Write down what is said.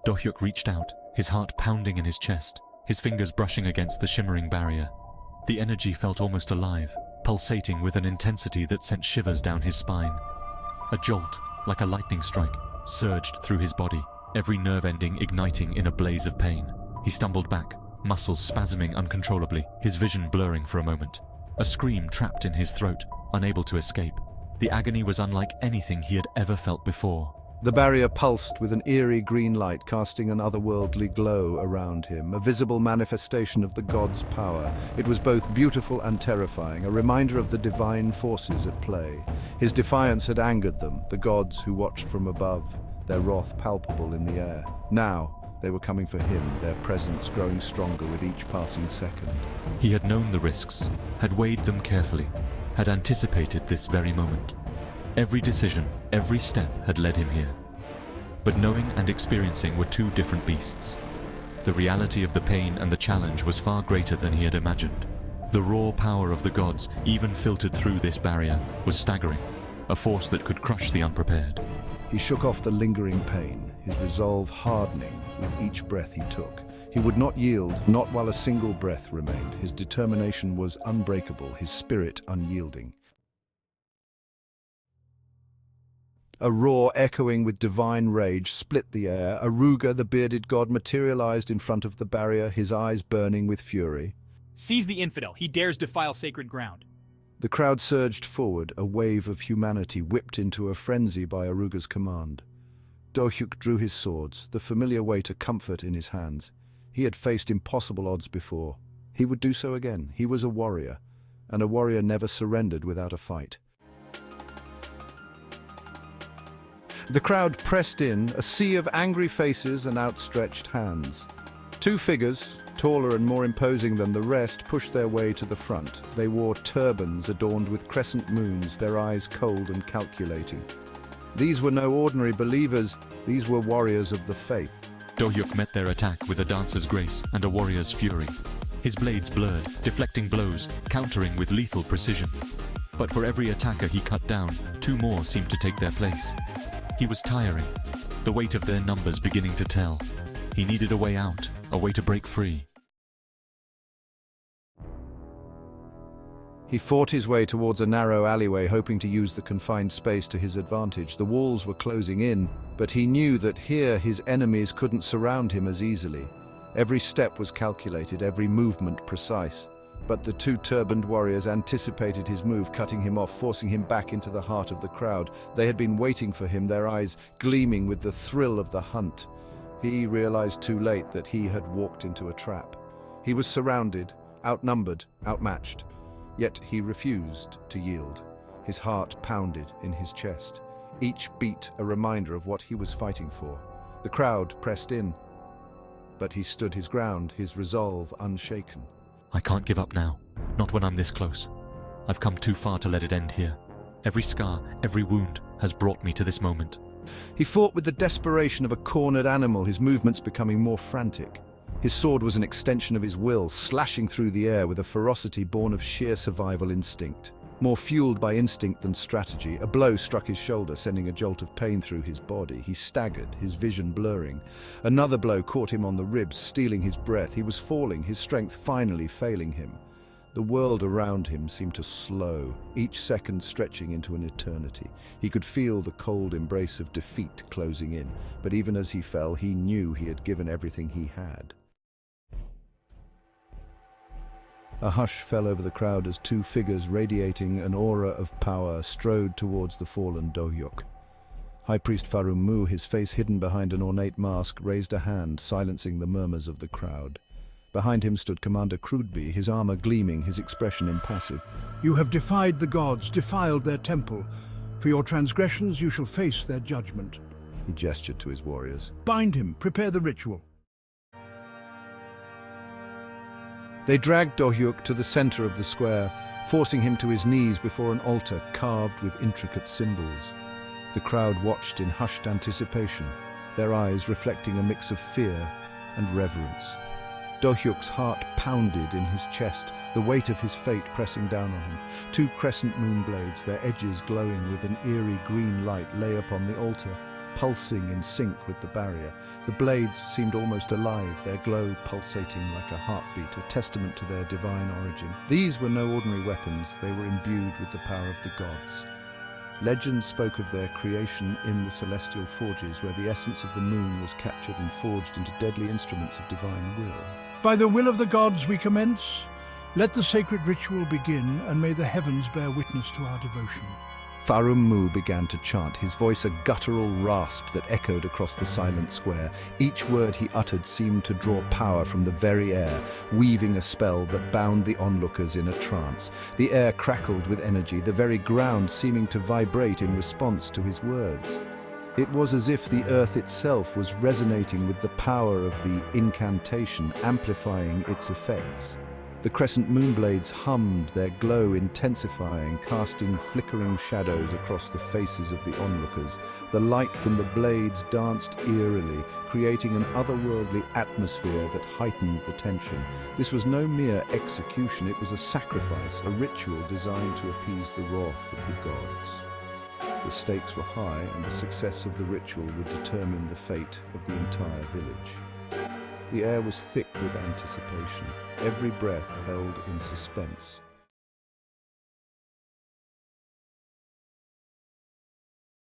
Do-hyuk reached out, his heart pounding in his chest, his fingers brushing against the shimmering barrier. The energy felt almost alive, pulsating with an intensity that sent shivers down his spine. A jolt, like a lightning strike, surged through his body, every nerve ending igniting in a blaze of pain. He stumbled back, muscles spasming uncontrollably, his vision blurring for a moment. A scream trapped in his throat, unable to escape. The agony was unlike anything he had ever felt before. The barrier pulsed with an eerie green light, casting an otherworldly glow around him, a visible manifestation of the god's power. It was both beautiful and terrifying, a reminder of the divine forces at play. His defiance had angered them, the gods who watched from above, their wrath palpable in the air. Now, they were coming for him, their presence growing stronger with each passing second. He had known the risks, had weighed them carefully, had anticipated this very moment. Every decision, every step had led him here. But knowing and experiencing were two different beasts. The reality of the pain and the challenge was far greater than he had imagined. The raw power of the gods, even filtered through this barrier, was staggering, a force that could crush the unprepared. He shook off the lingering pain, his resolve hardening with each breath he took. He would not yield, not while a single breath remained. His determination was unbreakable, his spirit unyielding. A roar echoing with divine rage split the air. Aruga, the bearded god, materialized in front of the barrier, his eyes burning with fury. Seize the infidel. He dares defile sacred ground. The crowd surged forward, a wave of humanity whipped into a frenzy by Aruga's command. Do-hyuk drew his swords, the familiar weight of comfort in his hands. He had faced impossible odds before. He would do so again. He was a warrior, and a warrior never surrendered without a fight. The crowd pressed in, a sea of angry faces and outstretched hands. Two figures, taller and more imposing than the rest, pushed their way to the front. They wore turbans adorned with crescent moons, their eyes cold and calculating. These were no ordinary believers, these were warriors of the faith. Do-hyuk met their attack with a dancer's grace and a warrior's fury. His blades blurred, deflecting blows, countering with lethal precision. But for every attacker he cut down, two more seemed to take their place. He was tiring, the weight of their numbers beginning to tell. He needed a way out, a way to break free. He fought his way towards a narrow alleyway, hoping to use the confined space to his advantage. The walls were closing in, but he knew that here his enemies couldn't surround him as easily. Every step was calculated, every movement precise. But the two turbaned warriors anticipated his move, cutting him off, forcing him back into the heart of the crowd. They had been waiting for him, their eyes gleaming with the thrill of the hunt. He realized too late that he had walked into a trap. He was surrounded, outnumbered, outmatched. Yet he refused to yield. His heart pounded in his chest, each beat a reminder of what he was fighting for. The crowd pressed in, but he stood his ground, his resolve unshaken. I can't give up now, not when I'm this close. I've come too far to let it end here. Every scar, every wound has brought me to this moment. He fought with the desperation of a cornered animal, his movements becoming more frantic. His sword was an extension of his will, slashing through the air with a ferocity born of sheer survival instinct. More fueled by instinct than strategy, a blow struck his shoulder, sending a jolt of pain through his body. He staggered, his vision blurring. Another blow caught him on the ribs, stealing his breath. He was falling, his strength finally failing him. The world around him seemed to slow, each second stretching into an eternity. He could feel the cold embrace of defeat closing in, but even as he fell, he knew he had given everything he had. A hush fell over the crowd as two figures radiating an aura of power strode towards the fallen Do-hyuk. High Priest Farum Mu, his face hidden behind an ornate mask, raised a hand, silencing the murmurs of the crowd. Behind him stood Commander Crudeby, his armor gleaming, his expression impassive. You have defied the gods, defiled their temple. For your transgressions you shall face their judgment. He gestured to his warriors. Bind him, prepare the ritual. They dragged Do-hyuk to the center of the square, forcing him to his knees before an altar carved with intricate symbols. The crowd watched in hushed anticipation, their eyes reflecting a mix of fear and reverence. Do-hyuk's heart pounded in his chest, the weight of his fate pressing down on him. Two crescent moon blades, their edges glowing with an eerie green light, lay upon the altar. pulsing in sync with the barrier. The blades seemed almost alive, their glow pulsating like a heartbeat, a testament to their divine origin. These were no ordinary weapons, they were imbued with the power of the gods. Legend spoke of their creation in the celestial forges, where the essence of the moon was captured and forged into deadly instruments of divine will. By the will of the gods we commence. Let the sacred ritual begin, and may the heavens bear witness to our devotion. Farum Mu began to chant, his voice a guttural rasp that echoed across the silent square. Each word he uttered seemed to draw power from the very air, weaving a spell that bound the onlookers in a trance. The air crackled with energy, the very ground seeming to vibrate in response to his words. It was as if the earth itself was resonating with the power of the incantation, amplifying its effects. The crescent moonblades hummed, their glow intensifying, casting flickering shadows across the faces of the onlookers. The light from the blades danced eerily, creating an otherworldly atmosphere that heightened the tension. This was no mere execution, it was a sacrifice, a ritual designed to appease the wrath of the gods. The stakes were high, and the success of the ritual would determine the fate of the entire village. The air was thick with anticipation, every breath held in suspense.